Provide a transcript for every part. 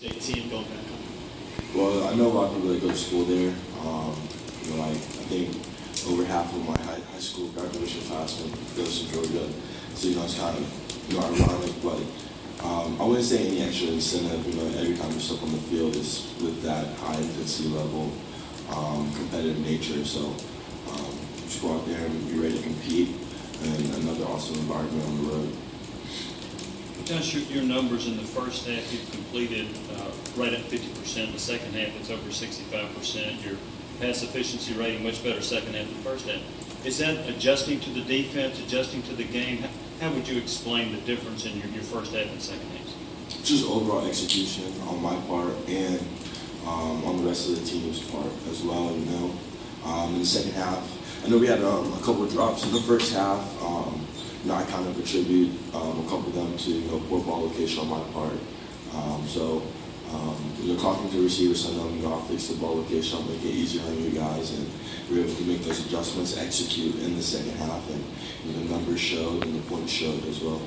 team going back home? Well, I know a lot of people that go to school there. I think over half of my high school graduation class goes to Georgia. So, it's kind of, ironic, but I wouldn't say any extra incentive, every time you step on the field is with that high intensity level, competitive nature. So, just go out there and be ready to compete, and another awesome environment on the road. Josh, your numbers in the first half, you've completed right at 50%. The second half, it's over 65%. Your pass efficiency rating much better second half than first half. Is that adjusting to the defense, adjusting to the game? How would you explain the difference in your first half and second half? Just overall execution on my part and on the rest of the team's part as well. In the second half, I know we had a couple of drops in the first half. I kind of attribute a couple of them to poor ball location on my part. Talking to receivers, I know I'll fix the ball location, I'll make it easier on you guys, and we were able to make those adjustments, execute in the second half, and the numbers showed and the points showed as well.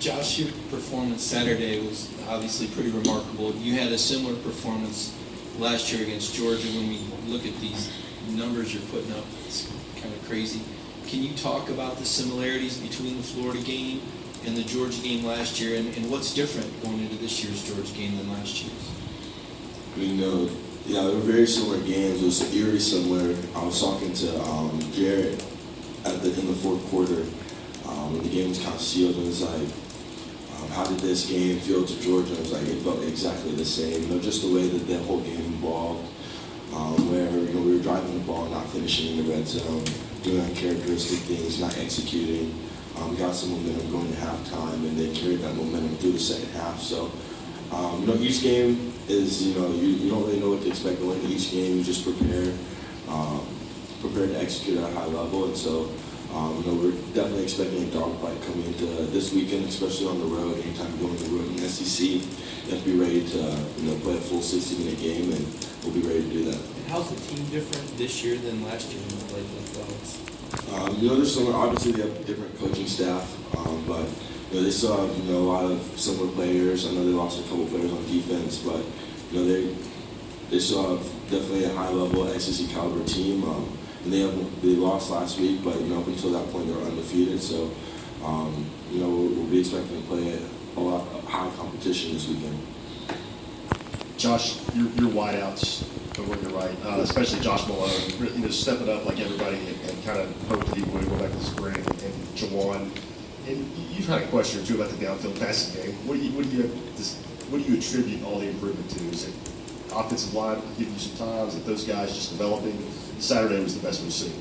Josh, your performance Saturday was obviously pretty remarkable. You had a similar performance last year against Georgia. When we look at these numbers you're putting up, it's kind of crazy. Can you talk about the similarities between the Florida game and the Georgia game last year, and what's different going into this year's Georgia game than last year's? They were very similar games. It was eerily similar. I was talking to Jared in the fourth quarter when the game was kind of sealed, and it was like, how did this game feel to Georgia? It was like, it felt exactly the same. Just the way that the whole game evolved, where we were driving the ball, not finishing in the red zone, doing uncharacteristic things, not executing. Got some momentum going to halftime, and they carried that momentum through the second half. So, each game is, you don't really know what to expect going into each game. You just prepare to execute at a high level. And so, we're definitely expecting a dogfight coming into this weekend, especially on the road. Anytime you go on the road in the SEC, you have to be ready to play a full 60-minute game, and we'll be ready to do that. And how's the team different this year than last year when we played with Dogs? There's similar. Obviously, they have different coaching staff, but they still have a lot of similar players. I know they lost a couple players on defense, but they still have definitely a high-level SEC caliber team. And they lost last week, but up until that point they were undefeated. So we'll be expecting to play a lot of high competition this weekend. Josh, your wideouts over on your right, especially Josh Malone, stepping up like everybody and kind of hoped that he would go back to the spring, and Jawan. And you've had a question or two about the downfield passing game. What do you attribute all the improvement to? Is it offensive line giving you some time? Is it those guys just developing? Saturday was the best we've seen.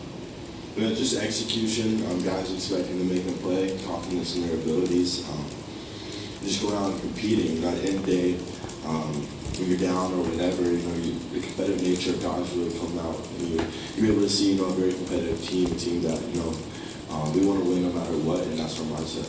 Just execution, guys expecting to make a play, confidence in their abilities. Just go out and competing. At the end of the day, when you're down or whatever, the competitive nature of guys really come out. And you're able to see a very competitive team that we want to win no matter what, and that's our mindset.